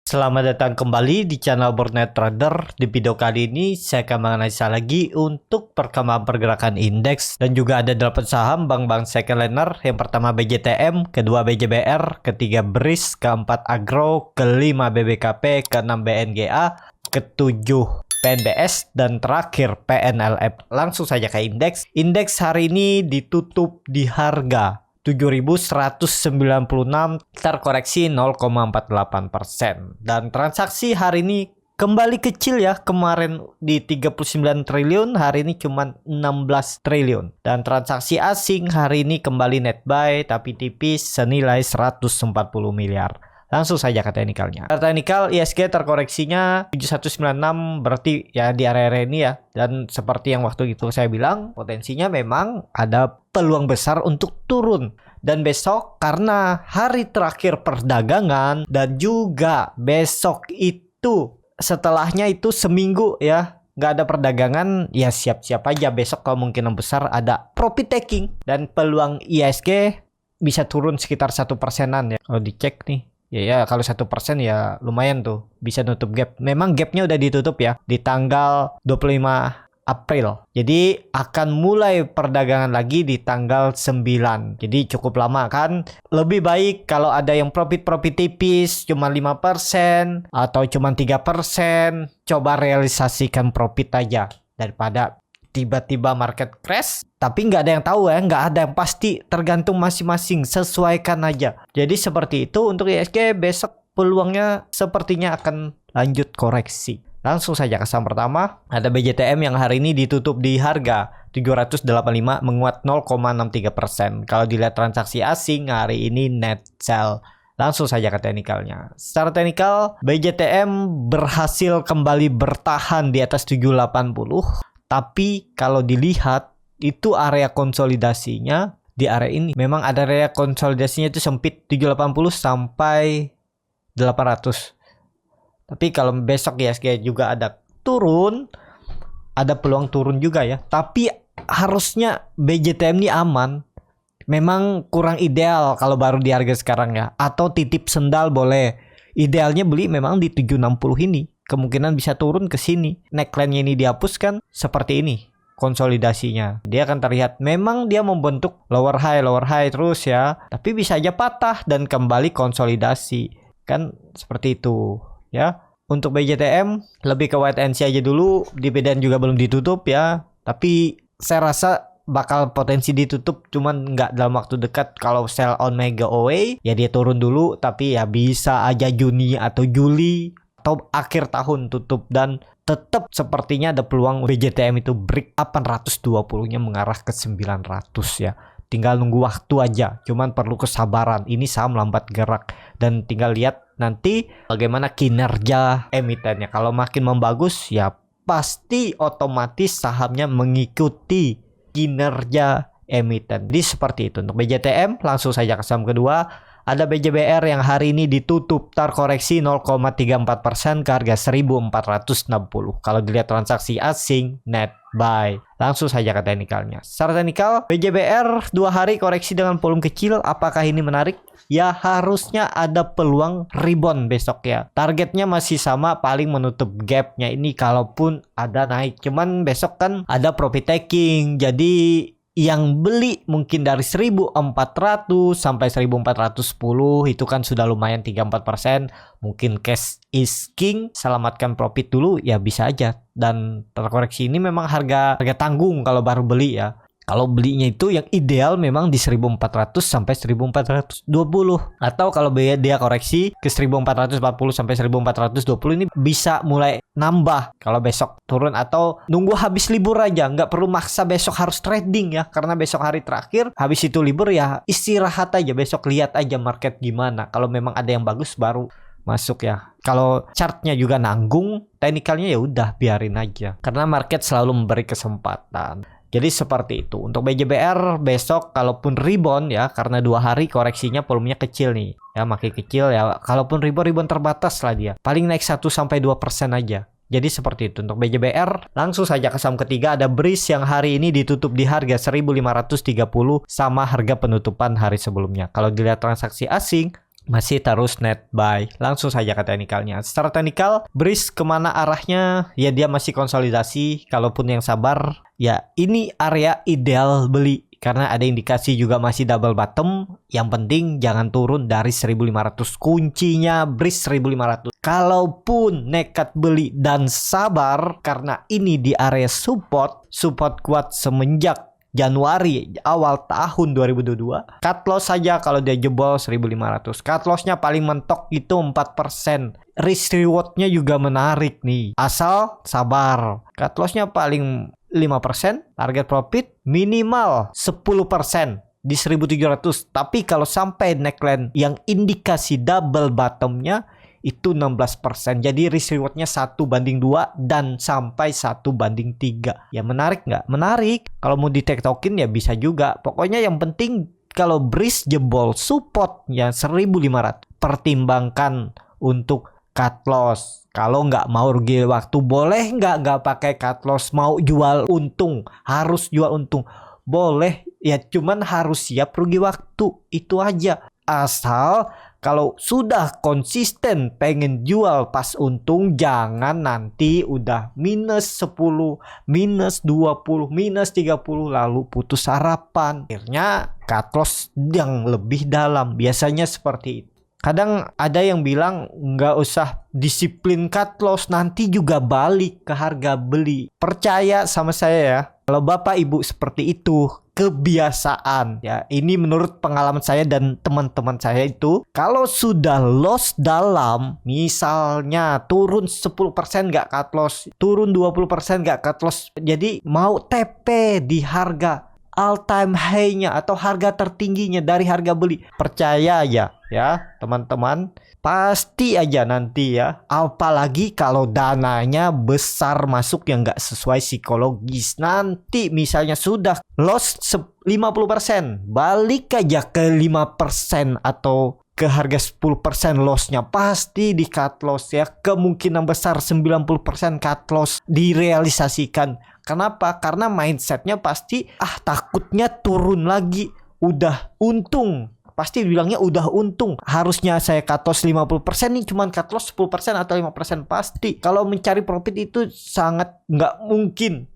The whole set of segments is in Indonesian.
Selamat datang kembali di channel Burnet Trader. Di video kali ini saya akan menganalisa lagi untuk perkembangan pergerakan indeks dan juga ada 8 saham bank-bank second liner. Yang pertama BJTM, kedua BJBR, ketiga BRIS, keempat Agro, kelima BBKP, keenam BNGA, ketujuh PNBS, dan terakhir PNLF. Langsung saja ke indeks. Indeks hari ini ditutup di harga 7.196, terkoreksi 0,48%. Dan transaksi hari ini kembali kecil ya. Kemarin di 39 triliun, hari ini cuma 16 triliun. Dan transaksi asing hari ini kembali net buy tapi tipis senilai 140 miliar. Langsung saja ke teknikalnya. Teknikal ISG terkoreksinya 7196, berarti ya di area ini ya. Dan seperti yang waktu itu saya bilang, potensinya memang ada peluang besar untuk turun. Dan besok karena hari terakhir perdagangan dan juga besok itu setelahnya itu seminggu ya nggak ada perdagangan, ya siap-siap aja besok kemungkinan besar ada profit taking. Dan peluang ISG bisa turun sekitar 1%-an ya. Kalau dicek nih. Ya kalau 1% ya lumayan tuh bisa nutup gap. Memang gapnya udah ditutup ya di tanggal 25 April. Jadi akan mulai perdagangan lagi di tanggal 9. Jadi cukup lama kan. Lebih baik kalau ada yang profit tipis cuma 5% atau cuma 3%, coba realisasikan profit aja daripada tiba-tiba market crash tapi nggak ada yang tahu ya, nggak ada yang pasti, tergantung masing-masing, sesuaikan aja. Jadi seperti itu untuk ISG. Besok peluangnya sepertinya akan lanjut koreksi. Langsung saja ke saham pertama, ada BJTM yang hari ini ditutup di harga 785, menguat 0,63%. Kalau dilihat transaksi asing hari ini net sell. Langsung saja ke teknikalnya. Secara teknikal BJTM berhasil kembali bertahan di atas 780. Tapi kalau dilihat itu area konsolidasinya di area ini. Memang ada area konsolidasinya itu sempit 780 sampai 800. Tapi kalau besok ISG juga ada turun, ada peluang turun juga ya. Tapi harusnya BJTM ini aman. Memang kurang ideal kalau baru di harga sekarang ya. Atau titip sendal boleh. Idealnya beli memang di 760 ini. Kemungkinan bisa turun ke sini. Neckline-nya ini dihapuskan seperti ini konsolidasinya. Dia akan terlihat memang dia membentuk lower high terus ya. Tapi bisa aja patah dan kembali konsolidasi. Kan seperti itu ya. Untuk BJTM lebih ke wait and see aja dulu. Dividen juga belum ditutup ya. Tapi saya rasa bakal potensi ditutup, cuman nggak dalam waktu dekat. Kalau sell on mega away ya dia turun dulu, tapi ya bisa aja Juni atau Juli atau akhir tahun tutup. Dan tetap sepertinya ada peluang BJTM itu break 820-nya mengarah ke 900 ya. Tinggal nunggu waktu aja, cuman perlu kesabaran. Ini saham lambat gerak dan tinggal lihat nanti bagaimana kinerja emitennya. Kalau makin membagus ya pasti otomatis sahamnya mengikuti kinerja emiten. Jadi seperti itu untuk BJTM. Langsung saja ke saham kedua, ada BJBR yang hari ini ditutup terkoreksi 0,34% ke harga 1.460. Kalau dilihat transaksi asing net buy. Langsung saja ke teknikalnya. Secara teknikal BJBR 2 hari koreksi dengan volume kecil. Apakah ini menarik? Ya harusnya ada peluang rebound besok ya. Targetnya masih sama, paling menutup gapnya ini kalaupun ada naik. Cuman besok kan ada profit taking. Jadi yang beli mungkin dari 1.400 sampai 1.410 itu kan sudah lumayan 3-4%. Mungkin cash is king, selamatkan profit dulu ya bisa aja. Dan terkoreksi ini memang harga tanggung kalau baru beli ya. Kalau belinya itu yang ideal memang di 1.400 sampai 1.420. Atau kalau dia koreksi ke 1.440 sampai 1.420 ini bisa mulai nambah kalau besok turun. Atau nunggu habis libur aja. Nggak perlu maksa besok harus trading ya. Karena besok hari terakhir, habis itu libur ya istirahat aja. Besok lihat aja market gimana. Kalau memang ada yang bagus baru masuk ya. Kalau chartnya juga nanggung, teknikalnya ya udah biarin aja. Karena market selalu memberi kesempatan. Jadi seperti itu. Untuk BJBR besok kalaupun rebound ya, karena 2 hari koreksinya volumenya kecil nih. Ya makin kecil ya. Kalaupun rebound terbatas lah dia. Paling naik 1-2% aja. Jadi seperti itu untuk BJBR. Langsung saja ke saham ketiga, ada BRIS yang hari ini ditutup di harga 1.530 sama harga penutupan hari sebelumnya. Kalau dilihat transaksi asing masih terus net buy. Langsung saja ke teknikalnya. Secara teknikal, BRIS kemana arahnya? Ya dia masih konsolidasi. Kalaupun yang sabar, ya ini area ideal beli. Karena ada indikasi juga masih double bottom. Yang penting jangan turun dari 1500. Kuncinya BRIS 1500. Kalaupun nekat beli dan sabar, karena ini di area support kuat semenjak Januari awal tahun 2022. Cut loss saja kalau dia jebol 1500. Cut lossnya paling mentok itu 4%. Risk rewardnya juga menarik nih. Asal sabar. Cut lossnya paling 5%. Target profit minimal 10% di 1700. Tapi kalau sampai neckline yang indikasi double bottomnya itu 16%. Jadi risk rewardnya 1:2 dan sampai 1:3. Ya menarik nggak? Menarik. Kalau mau di tektokin ya bisa juga. Pokoknya yang penting kalau BRIS jebol supportnya 1500, pertimbangkan untuk cut loss. Kalau nggak mau rugi waktu, boleh nggak pakai cut loss. Mau jual untung, harus jual untung. Boleh, ya cuman harus siap rugi waktu. Itu aja. Asal kalau sudah konsisten pengen jual pas untung, jangan nanti udah minus 10, minus 20, minus 30 lalu putus harapan. Akhirnya cut loss yang lebih dalam. Biasanya seperti itu. Kadang ada yang bilang nggak usah disiplin cut loss, nanti juga balik ke harga beli. Percaya sama saya ya. Kalau Bapak Ibu seperti itu, kebiasaan ya. Ini menurut pengalaman saya dan teman-teman saya itu, kalau sudah loss dalam, misalnya turun 10% nggak cut loss, turun 20% nggak cut loss, jadi mau TP di harga all time high-nya atau harga tertingginya dari harga beli, percaya aja ya teman-teman, pasti aja nanti ya. Apalagi kalau dananya besar masuk yang nggak sesuai psikologis. Nanti misalnya sudah loss 50%, balik aja ke 5% atau ke harga 10% lossnya, pasti di cut loss ya. Kemungkinan besar 90% cut loss direalisasikan. Kenapa? Karena mindsetnya pasti takutnya turun lagi. Udah untung, pasti bilangnya udah untung, harusnya saya cut loss 50%, nih cuman cut loss 10% atau 5%. Pasti kalau mencari profit itu sangat nggak mungkin.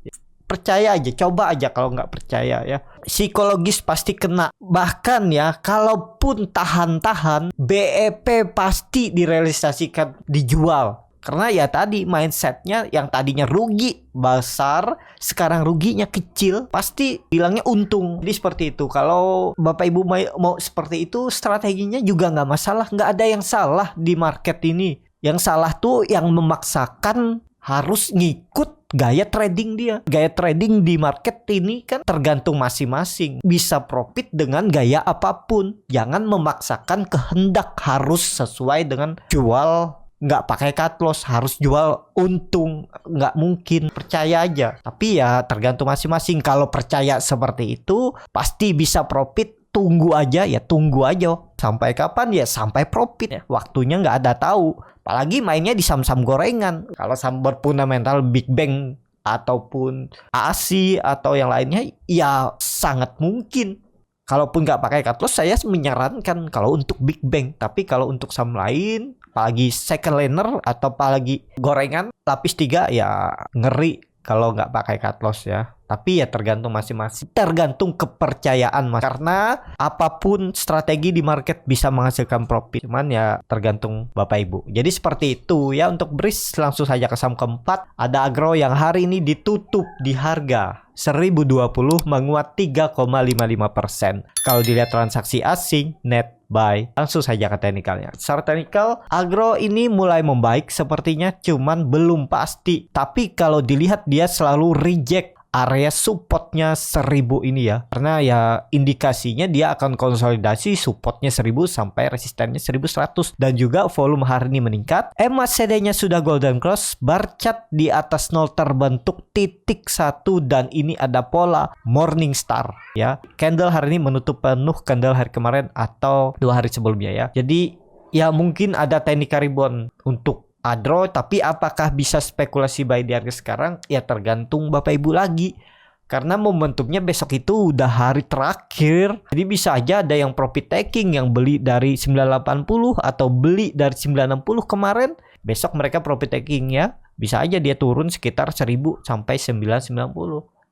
Percaya aja, coba aja kalau nggak percaya ya. Psikologis pasti kena. Bahkan ya, kalaupun tahan-tahan, BEP pasti direalisasikan dijual. Karena ya tadi mindsetnya yang tadinya rugi besar, sekarang ruginya kecil, pasti bilangnya untung. Jadi seperti itu. Kalau Bapak Ibu mau seperti itu, strateginya juga nggak masalah. Nggak ada yang salah di market ini. Yang salah tuh yang memaksakan harus ngikut gaya trading dia. Gaya trading di market ini kan tergantung masing-masing. Bisa profit dengan gaya apapun. Jangan memaksakan kehendak harus sesuai dengan jual nggak pakai cut loss, harus jual untung. Nggak mungkin, percaya aja. Tapi ya tergantung masing-masing. Kalau percaya seperti itu pasti bisa profit. Tunggu aja ya, tunggu aja. Sampai kapan ya? Sampai profit ya. Waktunya nggak ada tahu. Apalagi mainnya di saham-saham gorengan. Kalau saham berfundamental Big Bang ataupun ASI atau yang lainnya, ya sangat mungkin. Kalaupun nggak pakai cut loss, saya menyarankan kalau untuk Big Bang. Tapi kalau untuk saham lain, apalagi second liner atau apalagi gorengan lapis 3, ya ngeri kalau nggak pakai cut loss ya. Tapi ya tergantung masing-masing, tergantung kepercayaan mas. Karena apapun strategi di market bisa menghasilkan profit, cuman ya tergantung Bapak Ibu. Jadi seperti itu ya. Untuk BRIS langsung saja ke saham keempat. Ada Agro yang hari ini ditutup di harga 1020, menguat 3,55%. Kalau dilihat transaksi asing net buy, langsung saja ke teknikalnya. Secara teknikal, Agro ini mulai membaik sepertinya, cuman belum pasti. Tapi kalau dilihat dia selalu reject area supportnya 1000 ini ya. Karena ya indikasinya dia akan konsolidasi supportnya 1000 sampai resistennya 1100. Dan juga volume hari ini meningkat. MACD-nya sudah golden cross. Bar chart di atas 0 terbentuk titik 1. Dan ini ada pola morning star ya. Candle hari ini menutup penuh candle hari kemarin atau 2 hari sebelumnya ya. Jadi ya mungkin ada teknik rebound untuk Agro, tapi apakah bisa spekulasi buy di harga sekarang? Ya tergantung Bapak Ibu lagi. karena momentumnya besok itu udah hari terakhir. Jadi bisa aja ada yang profit taking yang beli dari 980 atau beli dari 960 kemarin, besok mereka profit taking ya. Bisa aja dia turun sekitar 1000 sampai 990.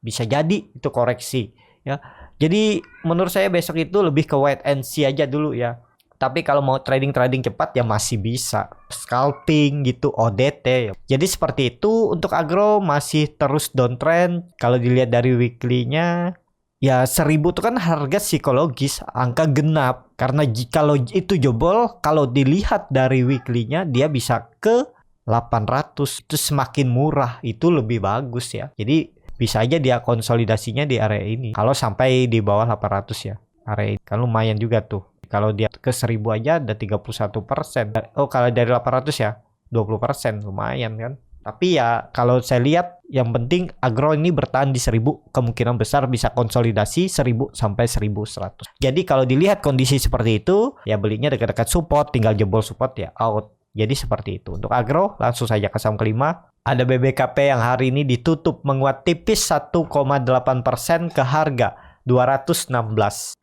Bisa jadi itu koreksi ya. Jadi menurut saya besok itu lebih ke wait and see aja dulu ya. Tapi kalau mau trading cepat ya masih bisa scalping gitu, ODT ya. Jadi seperti itu. Untuk agro masih terus downtrend. Kalau dilihat dari weekly-nya ya 1000 itu kan harga psikologis, angka genap. Karena kalau itu jebol, kalau dilihat dari weekly-nya dia bisa ke 800. Itu semakin murah, itu lebih bagus ya. Jadi bisa aja dia konsolidasinya di area ini. Kalau sampai di bawah 800 ya. Area ini kan lumayan juga tuh. Kalau dia ke 1000 aja ada 31%. Oh, kalau dari 800 ya 20%, lumayan kan. Tapi ya kalau saya lihat yang penting agro ini bertahan di 1000, kemungkinan besar bisa konsolidasi 1000 sampai 1100. Jadi kalau dilihat kondisi seperti itu, ya belinya dekat-dekat support, tinggal jebol support ya out. Jadi seperti itu. Untuk agro langsung saja ke saham kelima. Ada BBKP yang hari ini ditutup menguat tipis 1,8% ke harga 216.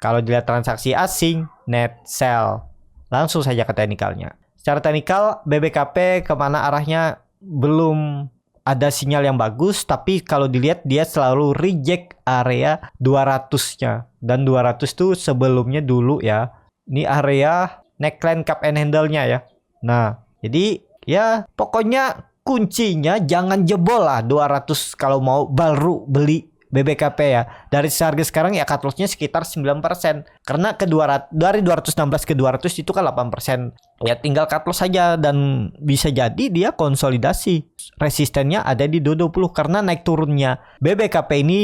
Kalau dilihat transaksi asing, net sell. Langsung saja ke teknikalnya. Secara teknikal, BBKP kemana arahnya belum ada sinyal yang bagus. Tapi kalau dilihat dia selalu reject area 200-nya. Dan 200 itu sebelumnya dulu ya. Ini area neckline cup and handle-nya ya. Nah, jadi ya pokoknya kuncinya jangan jebol lah 200 kalau mau baru beli BBKP ya. Dari harga sekarang ya cut loss-nya sekitar 9%. Karena dari 216 ke 200 itu kan 8%. Ya tinggal cut loss saja dan bisa jadi dia konsolidasi. Resistennya ada di 220 karena naik turunnya BBKP ini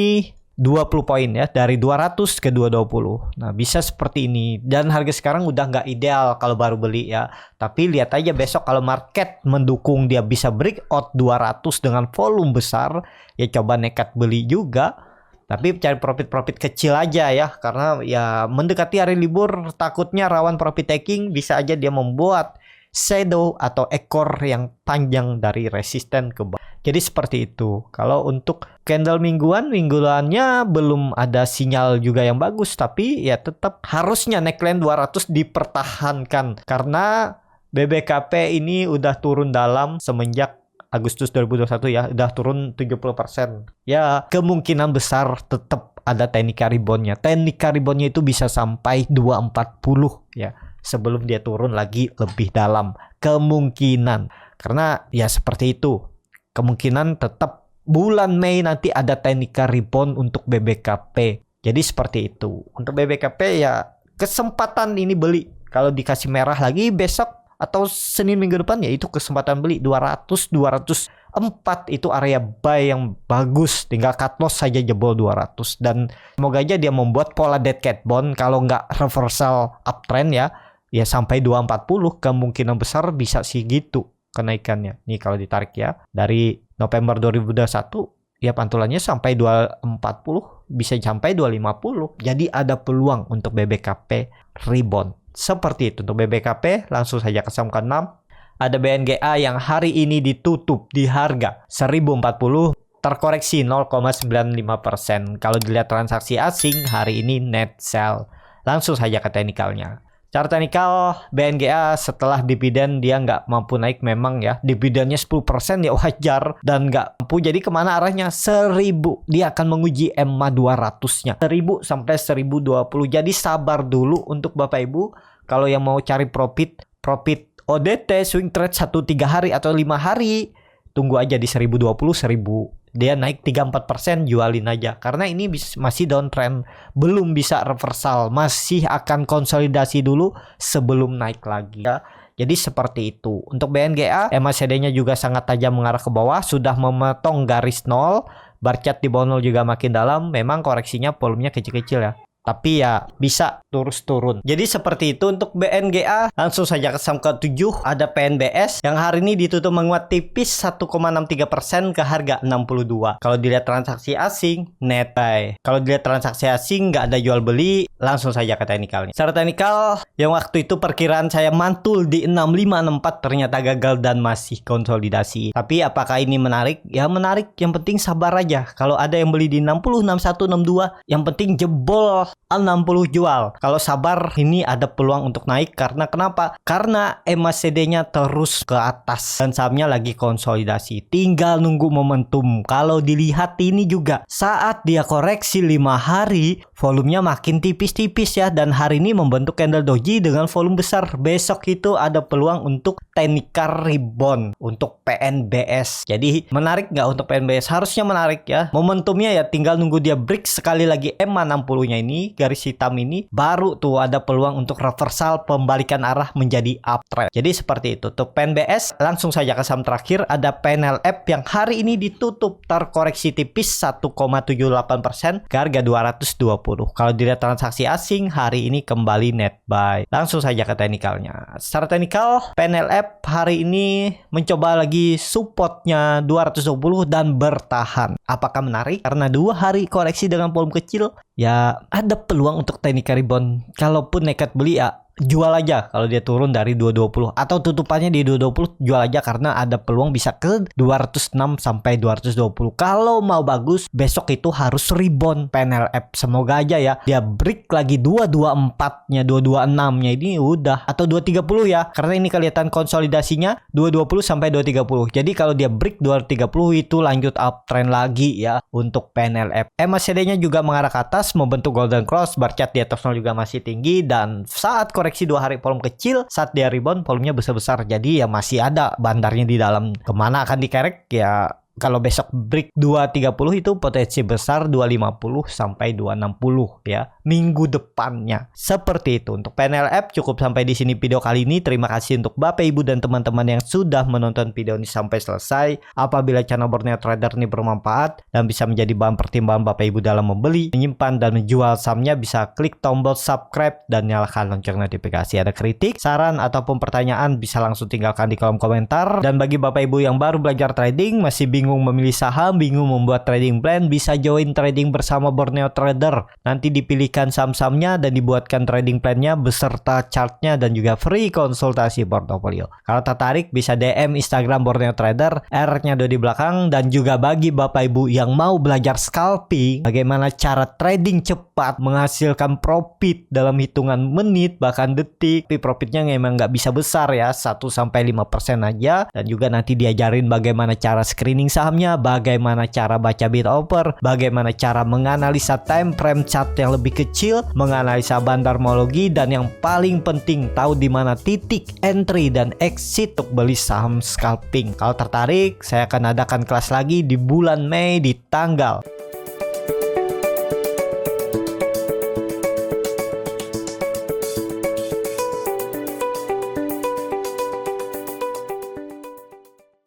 20 poin ya, dari 200 ke 220. Nah, bisa seperti ini. Dan harga sekarang udah nggak ideal kalau baru beli ya. Tapi lihat aja besok kalau market mendukung dia bisa breakout 200 dengan volume besar, ya coba nekat beli juga. Tapi cari profit-profit kecil aja ya. Karena ya mendekati hari libur takutnya rawan profit taking, bisa aja dia membuat shadow atau ekor yang panjang dari resisten ke bawah. Jadi seperti itu. Kalau untuk candle mingguannya belum ada sinyal juga yang bagus, tapi ya tetap harusnya neckline 200 dipertahankan karena BBKP ini udah turun dalam semenjak Agustus 2021 ya, udah turun 70%. Ya kemungkinan besar tetap ada teknik reboundnya. Teknik reboundnya itu bisa sampai 240 ya, sebelum dia turun lagi lebih dalam, kemungkinan. Karena ya seperti itu, kemungkinan tetap bulan Mei nanti ada teknik rebound untuk BBKP. Jadi seperti itu. Untuk BBKP ya kesempatan ini beli. Kalau dikasih merah lagi besok atau Senin minggu depan ya itu kesempatan beli 204 itu area buy yang bagus. Tinggal cut loss saja jebol 200. Dan semoga aja dia membuat pola dead cat bond. Kalau nggak reversal uptrend ya sampai 240, kemungkinan besar bisa sih gitu kenaikannya. Nih kalau ditarik ya dari November 2021 ya pantulannya sampai 240, bisa sampai 250. Jadi ada peluang untuk BBKP rebound. Seperti itu untuk BBKP. Langsung saja ke saham ke-6. Ada BNGA yang hari ini ditutup di harga 1040, terkoreksi 0,95%. Kalau dilihat transaksi asing hari ini net sell. Langsung saja ke teknikalnya. Cara teknikal BNGA setelah dividen dia nggak mampu naik memang ya. Dividennya 10% ya wajar dan nggak mampu. Jadi kemana arahnya? 1000. Dia akan menguji EMA 200-nya. 1000 sampai 1020. Jadi sabar dulu untuk Bapak Ibu. Kalau yang mau cari profit ODT swing trade 1-3 hari atau 5 hari. Tunggu aja di 1020, 1000. Dia naik 3-4%, jualin aja. Karena ini masih downtrend, belum bisa reversal, masih akan konsolidasi dulu sebelum naik lagi ya. Jadi seperti itu. Untuk BNGA, MACD-nya juga sangat tajam mengarah ke bawah, sudah memotong garis 0. Bar chart di bawah 0 juga makin dalam. Memang koreksinya volumenya kecil-kecil ya. tapi ya bisa terus turun. Jadi seperti itu untuk BNGA. Langsung saja ke saham ke-7 ada PNBS yang hari ini ditutup menguat tipis 1,63% ke harga 62. Kalau dilihat transaksi asing net buy. Kalau dilihat transaksi asing nggak ada jual beli, langsung saja ke teknikalnya. Secara teknikal yang waktu itu perkiraan saya mantul di 6564 ternyata gagal dan masih konsolidasi. Tapi apakah ini menarik? Ya menarik, yang penting sabar aja. Kalau ada yang beli di 60, 61, 62, yang penting jebol 60 jual. Kalau sabar ini ada peluang untuk naik karena kenapa? Karena MACD-nya terus ke atas dan sahamnya lagi konsolidasi. Tinggal nunggu momentum. Kalau dilihat ini juga saat dia koreksi 5 hari, volumenya makin tipis-tipis ya, dan hari ini membentuk candle doji dengan volume besar. Besok itu ada peluang untuk technical rebound untuk PNBS. Jadi menarik nggak untuk PNBS? Harusnya menarik ya. Momentumnya ya tinggal nunggu dia break sekali lagi MA60-nya ini, garis hitam ini, baru tuh ada peluang untuk reversal pembalikan arah menjadi uptrend. Jadi seperti itu. Untuk PNBS langsung saja ke saham terakhir ada PNLF yang hari ini ditutup terkoreksi tipis 1,78% ke harga 220. Kalau dilihat transaksi asing hari ini kembali net buy. Langsung saja ke teknikalnya. Secara teknikal PNLF hari ini mencoba lagi supportnya 220 dan bertahan. Apakah menarik? Karena 2 hari koreksi dengan volume kecil, ya ada peluang untuk technical rebound. Kalaupun nekat beli ya jual aja kalau dia turun dari 220 atau tutupannya di 220, jual aja karena ada peluang bisa ke 206 sampai 220. Kalau mau bagus besok itu harus rebound PNLF. Semoga aja ya dia break lagi 224-nya, 226-nya ini udah, atau 230 ya. Karena ini kelihatan konsolidasinya 220 sampai 230. Jadi kalau dia break 230 itu lanjut uptrend lagi ya untuk PNLF. MACD-nya juga mengarah ke atas membentuk golden cross, bar chart di atasnya juga masih tinggi, dan saat koreksi 2 hari volume kecil, saat dia rebound volumenya besar-besar. Jadi ya masih ada bandarnya di dalam. Kemana akan dikerek ya? Kalau besok break 230 itu potensi besar 250 sampai 260 ya minggu depannya. Seperti itu untuk PNLF. Cukup sampai di sini video kali ini. Terima kasih untuk Bapak Ibu dan teman-teman yang sudah menonton video ini sampai selesai. Apabila channel Borneo Trader ini bermanfaat dan bisa menjadi bahan pertimbangan Bapak Ibu dalam membeli, menyimpan dan menjual sahamnya, bisa klik tombol subscribe dan nyalakan lonceng notifikasi. Ada kritik, saran ataupun pertanyaan bisa langsung tinggalkan di kolom komentar. Dan bagi Bapak Ibu yang baru belajar trading, masih bingung memilih saham, bingung membuat trading plan, bisa join trading bersama Borneo Trader. Nanti dipilihkan saham-sahamnya dan dibuatkan trading plannya beserta chartnya dan juga free konsultasi portofolio. Kalau tertarik bisa DM Instagram Borneo Trader, R-nya ada di belakang. Dan juga bagi Bapak Ibu yang mau belajar scalping, bagaimana cara trading cepat menghasilkan profit dalam hitungan menit bahkan detik, tapi profitnya memang nggak bisa besar ya, 1-5% aja. Dan juga nanti diajarin bagaimana cara screening sahamnya, bagaimana cara baca bid offer, bagaimana cara menganalisa time frame chart yang lebih kecil, menganalisa bandarmologi, dan yang paling penting tahu di mana titik entry dan exit untuk beli saham scalping. Kalau tertarik, saya akan adakan kelas lagi di bulan Mei di tanggal